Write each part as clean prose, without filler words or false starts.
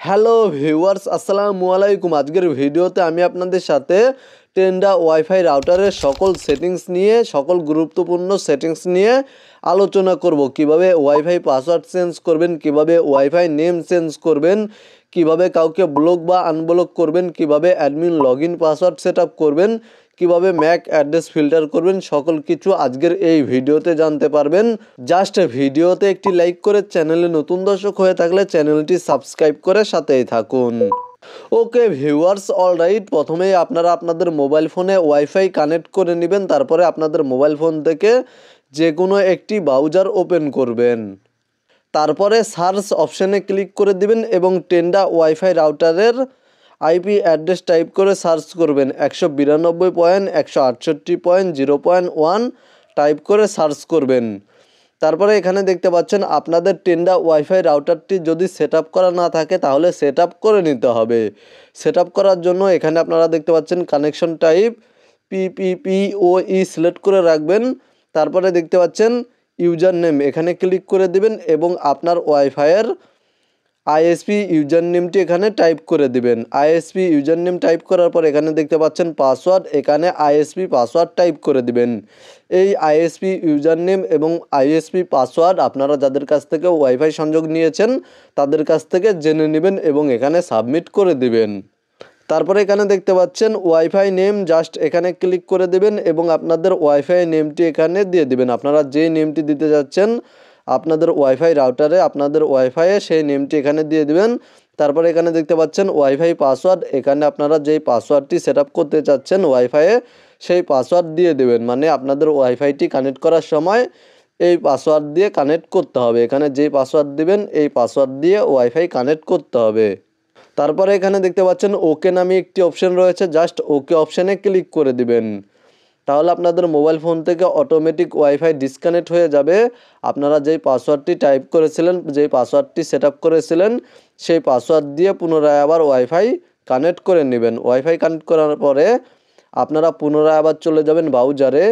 Hello viewers, আসসালামু আলাইকুম। আজকের ভিডিওতে আমি আপনাদের সাথে টেন্ডা ওয়াইফাই রাউটারের সকল সেটিংস নিয়ে সকল গুরুত্বপূর্ণ সেটিংস নিয়ে আলোচনা করব। কিভাবে ওয়াইফাই পাসওয়ার্ড চেঞ্জ করবেন, কিভাবে ওয়াইফাই নেম চেঞ্জ করবেন, কিভাবে কাউকে ব্লক বা আনব্লক করবেন, কিভাবে admin login password set up করবেন, কিভাবে ম্যাক অ্যাড্রেস ফিল্টার করবেন, সকল কিছু আজকের এই ভিডিওতে জানতে পারবেন। জাস্ট ভিডিওতে একটি লাইক করে চ্যানেলে নতুন দর্শক হয়ে থাকলে চ্যানেলটি সাবস্ক্রাইব করে সাথেই থাকুন। ওকে ভিউয়ার্স, অলরাইট, প্রথমেই আপনারা আপনাদের মোবাইল ফোনে ওয়াইফাই কানেক্ট করে নেবেন। তারপরে আপনাদের মোবাইল ফোন থেকে যে কোনো একটি ব্রাউজার ওপেন করবেন। তারপরে সার্চ অপশানে ক্লিক করে দিবেন এবং টেন্ডা ওয়াইফাই রাউটারের আইপি অ্যাড্রেস টাইপ করে সার্চ করবেন। 192.168.0.1 টাইপ করে সার্চ করবেন। তারপরে এখানে দেখতে পাচ্ছেন আপনাদের টেন্ডা ওয়াইফাই রাউটারটি যদি সেট আপ করা না থাকে তাহলে সেট আপ করে নিতে হবে। সেট আপ করার জন্য এখানে আপনারা দেখতে পাচ্ছেন কানেকশন টাইপ PPPoE সিলেক্ট করে রাখবেন। তারপরে দেখতে পাচ্ছেন ইউজার নেম, এখানে ক্লিক করে দিবেন এবং আপনার ওয়াইফাইয়ের আইএসপি ইউজার নেমটি এখানে টাইপ করে দিবেন। আইএসপি ইউজার নেম টাইপ করার পর এখানে দেখতে পাচ্ছেন পাসওয়ার্ড, এখানে আইএসপি পাসওয়ার্ড টাইপ করে দিবেন। এই আইএসপি ইউজার নেম এবং আইএসপি পাসওয়ার্ড আপনারা যাদের কাছ থেকে ওয়াইফাই সংযোগ নিয়েছেন তাদের কাছ থেকে জেনে নেবেন এবং এখানে সাবমিট করে দিবেন। তারপরে এখানে দেখতে পাচ্ছেন ওয়াইফাই নেম, জাস্ট এখানে ক্লিক করে দেবেন এবং আপনাদের ওয়াইফাই নেমটি এখানে দিয়ে দিবেন। আপনারা যে নেমটি দিতে যাচ্ছেন আপনাদের ওয়াইফাই রাউটারে, আপনাদের ওয়াইফাইয়ে সেই নেমটি এখানে দিয়ে দিবেন। তারপরে এখানে দেখতে পাচ্ছেন ওয়াইফাই পাসওয়ার্ড, এখানে আপনারা যেই পাসওয়ার্ডটি সেট আপ করতে চাচ্ছেন ওয়াইফাইয়ে সেই পাসওয়ার্ড দিয়ে দেবেন। মানে আপনাদের ওয়াইফাইটি কানেক্ট করার সময় এই পাসওয়ার্ড দিয়ে কানেক্ট করতে হবে। এখানে যেই পাসওয়ার্ড দিবেন এই পাসওয়ার্ড দিয়ে ওয়াইফাই কানেক্ট করতে হবে। তারপরে এখানে দেখতে পাচ্ছেন ওকে নামে একটি অপশন রয়েছে, জাস্ট ওকে অপশানে ক্লিক করে দিবেন। তাহলে আপনাদের মোবাইল ফোন থেকে অটোমেটিক ওয়াইফাই ডিসকানেক্ট হয়ে যাবে। আপনারা যেই পাসওয়ার্ডটি টাইপ করেছিলেন, যেই পাসওয়ার্ডটি সেট আপ করেছিলেন সেই পাসওয়ার্ড দিয়ে পুনরায় আবার ওয়াইফাই কানেক্ট করে নেবেন। ওয়াইফাই কানেক্ট করার পরে আপনারা পুনরায় আবার চলে যাবেন ব্রাউজারে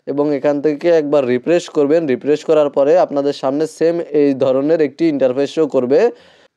এবং এখান থেকে একবার রিফ্রেশ করবেন। রিফ্রেশ করার পরে আপনাদের সামনে সেম এই ধরনের একটি ইন্টারফেস শো করবে।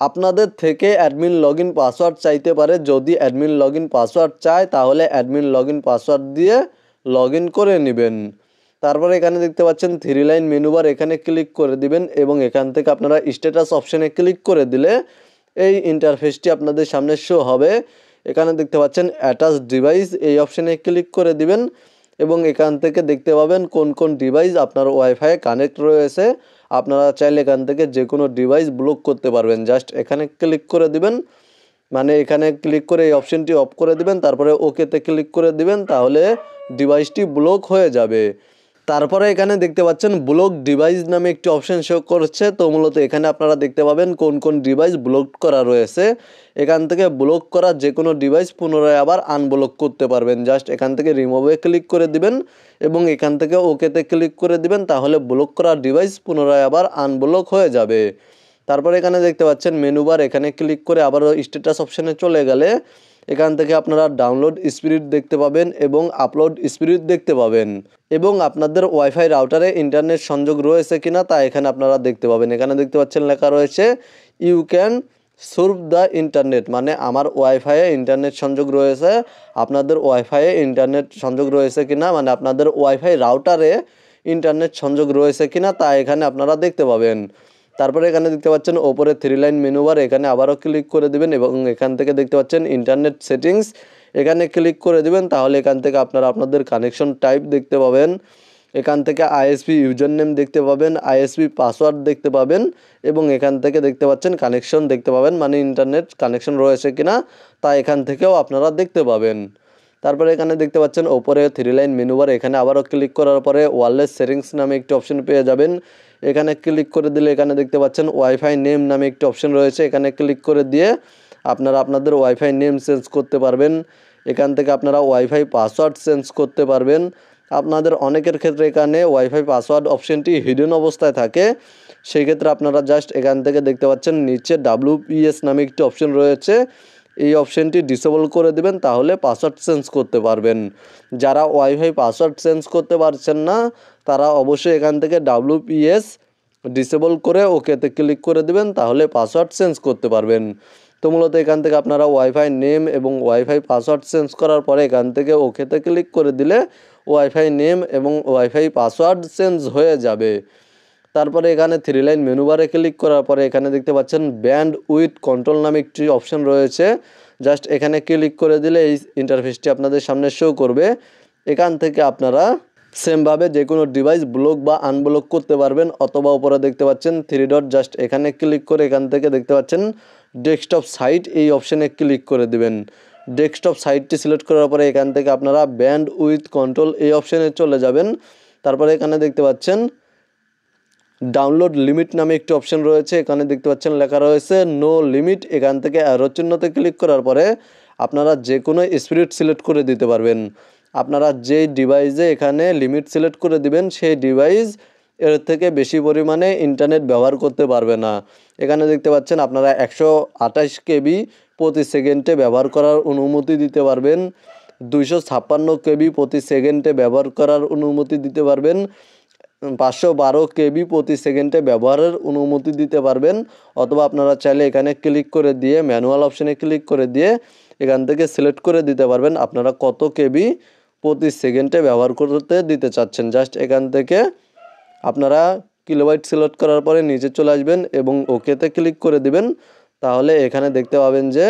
আপনাদের থেকে অ্যাডমিন লগইন পাসওয়ার্ড চাইতে পারে। যদি অ্যাডমিন লগইন পাসওয়ার্ড চায় তাহলে অ্যাডমিন লগইন পাসওয়ার্ড দিয়ে লগইন করে নেবেন। তারপরে এখানে দেখতে পাচ্ছেন 3 লাইন মেনু বার, এখানে ক্লিক করে দিবেন এবং এখান থেকে আপনারা স্ট্যাটাস অপশানে ক্লিক করে দিলে এই ইন্টারফেসটি আপনাদের সামনে শো হবে। এখানে দেখতে পাচ্ছেন অ্যাটাচ ডিভাইস, এই অপশানে ক্লিক করে দিবেন এবং এখান থেকে দেখতে পাবেন কোন কোন ডিভাইস আপনার ওয়াইফাই কানেক্ট রয়েছে। আপনারা চাইলে এখান থেকে যে কোনো ডিভাইস ব্লক করতে পারবেন। জাস্ট এখানে ক্লিক করে দিবেন, মানে এখানে ক্লিক করে এই অপশনটি অফ করে দিবেন। তারপরে ওকেতে ক্লিক করে দিবেন, তাহলে ডিভাইসটি ব্লক হয়ে যাবে। তারপরে এখানে দেখতে পাচ্ছেন ব্লক ডিভাইস নামে একটি অপশন শো করছে। তো মূলত এখানে আপনারা দেখতে পাবেন কোন কোন ডিভাইস ব্লক করা রয়েছে। এখান থেকে ব্লক করা যে কোনো ডিভাইস পুনরায় আবার আনব্লক করতে পারবেন। জাস্ট এখান থেকে রিমুভে ক্লিক করে দিবেন এবং এখান থেকে ওকেতে ক্লিক করে দিবেন, তাহলে ব্লক করা ডিভাইস পুনরায় আবার আনব্লক হয়ে যাবে। তারপরে এখানে দেখতে পাচ্ছেন মেনু বার, এখানে ক্লিক করে আবারও স্ট্যাটাস অপশানে চলে গেলে এখান থেকে আপনারা ডাউনলোড স্পিড দেখতে পাবেন এবং আপলোড স্পিড দেখতে পাবেন এবং আপনাদের ওয়াইফাই রাউটারে ইন্টারনেট সংযোগ রয়েছে কিনা তা এখানে আপনারা দেখতে পাবেন। এখানে দেখতে পাচ্ছেন লেখা রয়েছে you can serve the internet, মানে আমার ওয়াইফাইয়ে ইন্টারনেট সংযোগ রয়েছে। আপনাদের ওয়াইফাইয়ে ইন্টারনেট সংযোগ রয়েছে কিনা, মানে আপনাদের ওয়াইফাই রাউটারে ইন্টারনেট সংযোগ রয়েছে কিনা তা এখানে আপনারা দেখতে পাবেন। তারপরে এখানে দেখতে পাচ্ছেন ওপরে 3 লাইন মেনু বার, এখানে আবারও ক্লিক করে দিবেন এবং এখান থেকে দেখতে পাচ্ছেন ইন্টারনেট সেটিংস, এখানে ক্লিক করে দিবেন। তাহলে এখান থেকে আপনারা আপনাদের কানেকশন টাইপ দেখতে পাবেন। এখান থেকে আইএসপি ইউজার নেম দেখতে পাবেন, আইএসপি পাসওয়ার্ড দেখতে পাবেন এবং এখান থেকে দেখতে পাচ্ছেন কানেকশন দেখতে পাবেন, মানে ইন্টারনেট কানেকশন রয়েছে কিনা তা এখান থেকেও আপনারা দেখতে পাবেন। তারপরে এখানে দেখতে পাচ্ছেন ওপরে 3 লাইন মেনু বার, এখানে আবারও ক্লিক করার পরে ওয়্যারলেস সেটিংস নামে একটি অপশন পেয়ে যাবেন। এখানে ক্লিক করে দিলে এখানে দেখতে পাচ্ছেন ওয়াইফাই নেম নামে একটি অপশন রয়েছে, এখানে ক্লিক করে দিয়ে আপনারা আপনাদের ওয়াইফাই নেম চেঞ্জ করতে পারবেন। এখান থেকে আপনারা ওয়াইফাই পাসওয়ার্ড চেঞ্জ করতে পারবেন। আপনাদের অনেকের ক্ষেত্রে এখানে ওয়াইফাই পাসওয়ার্ড অপশনটি হিডেন অবস্থায় থাকে, সেই ক্ষেত্রে আপনারা জাস্ট এখান থেকে দেখতে পাচ্ছেন নিচে WPS নামে একটি অপশন রয়েছে, এই অপশনটি ডিসেবল করে দিবেন, তাহলে পাসওয়ার্ড চেঞ্জ করতে পারবেন। যারা ওয়াইফাই পাসওয়ার্ড চেঞ্জ করতে পারছেন না তারা অবশ্যই এখান থেকে WPS ডিসেবল করে ওকেতে ক্লিক করে দিবেন, তাহলে পাসওয়ার্ড চেঞ্জ করতে পারবেন। তো মূলত এখান থেকে আপনারা ওয়াইফাই নেম এবং ওয়াইফাই পাসওয়ার্ড চেঞ্জ করার পরে এখান থেকে ওকেতে ক্লিক করে দিলে ওয়াইফাই নেম এবং ওয়াইফাই পাসওয়ার্ড চেঞ্জ হয়ে যাবে। তারপরে এখানে 3 লাইন মেনু বারে ক্লিক করার পরে এখানে দেখতে পাচ্ছেন ব্যান্ড উইথ কন্ট্রোল নামে একটি অপশন রয়েছে। জাস্ট এখানে ক্লিক করে দিলে এই ইন্টারফেসটি আপনাদের সামনে শো করবে। এখান থেকে আপনারা সেমভাবে যে কোনো ডিভাইস ব্লক বা আনব্লক করতে পারবেন, অথবা উপরে দেখতে পাচ্ছেন 3 ডট, জাস্ট এখানে ক্লিক করে এখান থেকে দেখতে পাচ্ছেন ডেস্কটপ সাইট, এই অপশানে ক্লিক করে দিবেন। ডেস্কটপ সাইটটি সিলেক্ট করার পরে এখান থেকে আপনারা ব্যান্ড উইথ কন্ট্রোল এই অপশানে চলে যাবেন। তারপরে এখানে দেখতে পাচ্ছেন ডাউনলোড লিমিট নামে একটি অপশন রয়েছে, এখানে দেখতে পাচ্ছেন লেখা রয়েছে নো লিমিট। এখান থেকে অ্যারো চিহ্নতে ক্লিক করার পরে আপনারা যে কোনো স্পিড সিলেক্ট করে দিতে পারবেন। আপনারা যেই ডিভাইসে এখানে লিমিট সিলেক্ট করে দিবেন সেই ডিভাইস এর থেকে বেশি পরিমাণে ইন্টারনেট ব্যবহার করতে পারবে না। এখানে দেখতে পাচ্ছেন আপনারা 128 কেবি প্রতি সেকেন্ডে ব্যবহার করার অনুমতি দিতে পারবেন, 256 কেবি প্রতি সেকেন্ডে ব্যবহার করার অনুমতি দিতে পারবেন, 512 কেবি প্রতি সেকেন্ডে ব্যবহারের অনুমতি দিতে পারবেন। অথবা আপনারা চাইলে এখানে ক্লিক করে দিয়ে ম্যানুয়াল অপশানে ক্লিক করে দিয়ে এখান থেকে সিলেক্ট করে দিতে পারবেন আপনারা কত কেবি প্রতি সেকেন্ডে ব্যবহার করতে দিতে চাচ্ছেন। জাস্ট এখান থেকে আপনারা কিলোবাইট সিলেক্ট করার পরে নিচে চলে আসবেন এবং ওকেতে ক্লিক করে দিবেন। তাহলে এখানে দেখতে পাবেন যে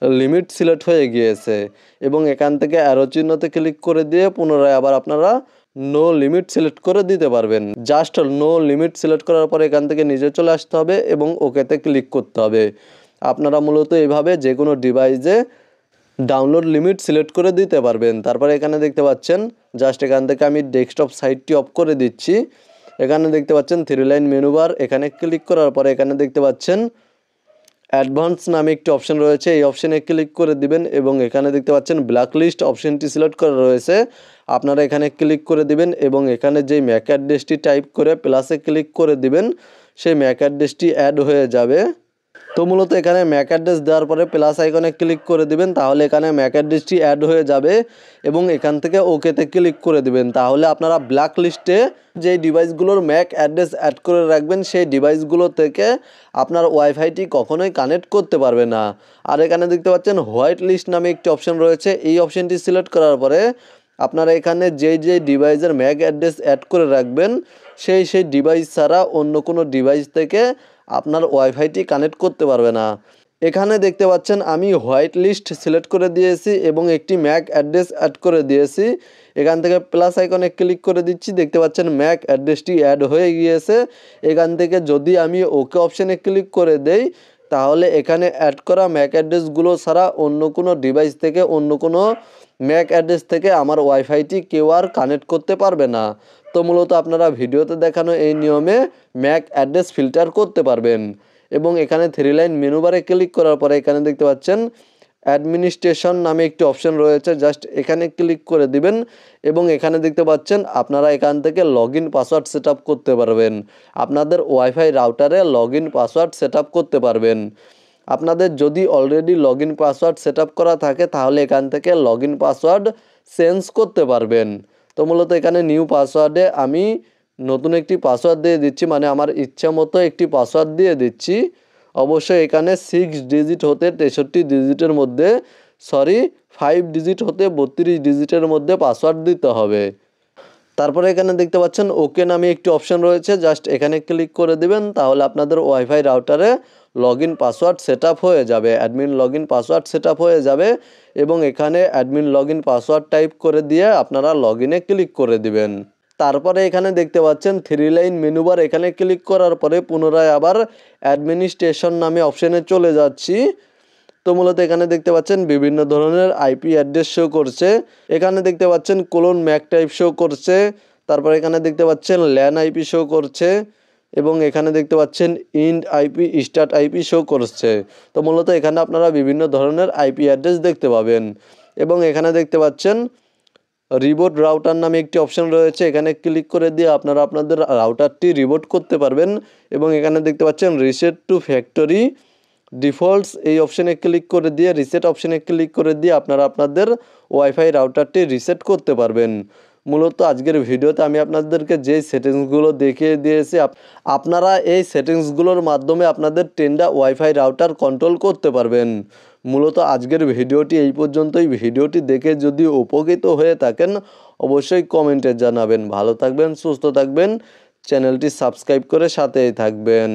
লিমিট সিলেক্ট হয়ে গিয়েছে এবং এখান থেকে অ্যারো চিহ্নতে ক্লিক করে দিয়ে পুনরায় আবার আপনারা নো লিমিট সিলেক্ট করে দিতে পারবেন। জাস্ট নো লিমিট সিলেক্ট করার পরে এখান থেকে নিচে চলে আসতে হবে এবং ওকেতে ক্লিক করতে হবে। আপনারা মূলত এইভাবে যে কোনো ডিভাইসে ডাউনলোড লিমিট সিলেক্ট করে দিতে পারবেন। তারপরে এখানে দেখতে পাচ্ছেন জাস্ট এখান থেকে আমি ডেস্কটপ সাইটটি অফ করে দিচ্ছি। এখানে দেখতে পাচ্ছেন 3 লাইন মেনু বার, এখানে ক্লিক করার পরে এখানে দেখতে পাচ্ছেন অ্যাডভান্স নামে একটি অপশন রয়েছে, এই অপশানে ক্লিক করে দিবেন এবং এখানে দেখতে পাচ্ছেন ব্ল্যাক লিস্ট অপশানটি সিলেক্ট করা রয়েছে, আপনারা এখানে ক্লিক করে দিবেন এবং এখানে যেই ম্যাক অ্যাড্রেসটি টাইপ করে প্লাসে ক্লিক করে দিবেন সেই ম্যাক অ্যাড্রেসটি অ্যাড হয়ে যাবে। তো মূলত এখানে ম্যাক অ্যাড্রেস দেওয়ার পরে প্লাস আইকনে ক্লিক করে দিবেন, তাহলে এখানে ম্যাক অ্যাড্রেসটি অ্যাড হয়ে যাবে এবং এখান থেকে ওকেতে ক্লিক করে দিবেন। তাহলে আপনারা ব্ল্যাক লিস্টে যেই ডিভাইসগুলোর ম্যাক অ্যাড্রেস অ্যাড করে রাখবেন সেই ডিভাইসগুলো থেকে আপনার ওয়াইফাইটি কখনোই কানেক্ট করতে পারবে না। আর এখানে দেখতে পাচ্ছেন হোয়াইট লিস্ট নামে একটি অপশন রয়েছে, এই অপশানটি সিলেক্ট করার পরে আপনারা এখানে যেই ডিভাইসের ম্যাক অ্যাড্রেস অ্যাড করে রাখবেন সেই ডিভাইস ছাড়া অন্য কোনো ডিভাইস থেকে আপনার ওয়াইফাইটি কানেক্ট করতে পারবে না। এখানে দেখতে পাচ্ছেন আমি হোয়াইট লিস্ট সিলেক্ট করে দিয়েছি এবং একটি ম্যাক অ্যাড্রেস অ্যাড করে দিয়েছি। এখান থেকে প্লাস আইকনে ক্লিক করে দিচ্ছি, দেখতে পাচ্ছেন ম্যাক অ্যাড্রেসটি অ্যাড হয়ে গিয়েছে। এখান থেকে যদি আমি ওকে অপশানে ক্লিক করে দেই তাহলে এখানে অ্যাড করা ম্যাক অ্যাড্রেসগুলো ছাড়া অন্য কোনো ডিভাইস থেকে অন্য কোনো ম্যাক অ্যাড্রেস থেকে আমার ওয়াইফাইটি কেউ আর কানেক্ট করতে পারবে না। তো মূলত আপনারা ভিডিওতে দেখানো এই নিয়মে ম্যাক অ্যাড্রেস ফিল্টার করতে পারবেন। এবং এখানে 3 লাইন মেনু বারে ক্লিক করার পরে এখানে দেখতে পাচ্ছেন অ্যাডমিনিস্ট্রেশন নামে একটি অপশন রয়েছে, জাস্ট এখানে ক্লিক করে দিবেন এবং এখানে দেখতে পাচ্ছেন আপনারা এখান থেকে লগইন পাসওয়ার্ড সেট আপ করতে পারবেন। আপনাদের ওয়াইফাই রাউটারে লগইন পাসওয়ার্ড সেট আপ করতে পারবেন। আপনাদের যদি already login password set up করা থাকে তাহলে এখান থেকে লগইন পাসওয়ার্ড চেঞ্জ করতে পারবেন। তো মূলত এখানে নিউ পাসওয়ার্ডে আমি নতুন একটি পাসওয়ার্ড দিয়ে দিচ্ছি, মানে আমার ইচ্ছা মতো একটি পাসওয়ার্ড দিয়ে দিচ্ছি। অবশ্যই এখানে 6 ডিজিট হতে 63 ডিজিটের মধ্যে 5 ডিজিট হতে 32 ডিজিটের মধ্যে পাসওয়ার্ড দিতে হবে। তারপরে এখানে দেখতে পাচ্ছেন ওকে নামে একটি অপশন রয়েছে, জাস্ট এখানে ক্লিক করে দিবেন তাহলে আপনাদের ওয়াইফাই রাউটারে লগইন পাসওয়ার্ড সেট আপ হয়ে যাবে, admin login password set up হয়ে যাবে এবং এখানে অ্যাডমিন লগইন পাসওয়ার্ড টাইপ করে দিয়ে আপনারা লগইনে ক্লিক করে দিবেন। তারপরে এখানে দেখতে পাচ্ছেন 3 লাইন মেনু বার, এখানে ক্লিক করার পরে পুনরায় আবার অ্যাডমিনিস্ট্রেশন নামে অপশানে চলে যাচ্ছি। তো মূলত এখানে দেখতে পাচ্ছেন বিভিন্ন ধরনের আইপি অ্যাড্রেস শো করছে, এখানে দেখতে পাচ্ছেন কোলন ম্যাক টাইপ শো করছে, তারপর এখানে দেখতে পাচ্ছেন ল্যান আইপি শো করছে এবং এখানে দেখতে পাচ্ছেন ইন্ড আইপি, স্টার্ট আইপি শো করছে। তো মূলত এখানে আপনারা বিভিন্ন ধরনের আইপি অ্যাড্রেস দেখতে পাবেন এবং এখানে দেখতে পাচ্ছেন রিবোট রাউটার নামে একটি অপশন রয়েছে, এখানে ক্লিক করে দিয়ে আপনারা আপনাদের রাউটারটি রিবোট করতে পারবেন এবং এখানে দেখতে পাচ্ছেন রিসেট টু ফ্যাক্টরি ডিফল্টস, এই অপশানে ক্লিক করে দিয়ে রিসেট অপশানে ক্লিক করে দিয়ে আপনারা আপনাদের ওয়াইফাই রাউটারটি রিসেট করতে পারবেন। মূলত আজকের ভিডিওতে আমি আপনাদেরকে যেই সেটিংসগুলো দেখিয়ে দিয়েছি আপনারা এই সেটিংসগুলোর মাধ্যমে আপনাদের টেন্ডা ওয়াইফাই রাউটার কন্ট্রোল করতে পারবেন। মূলত আজকের ভিডিওটি এই পর্যন্তই। ভিডিওটি দেখে যদি উপকৃত হয়ে থাকেন অবশ্যই কমেন্টে জানাবেন। ভালো থাকবেন, সুস্থ থাকবেন, চ্যানেলটি সাবস্ক্রাইব করে সাথেই থাকবেন।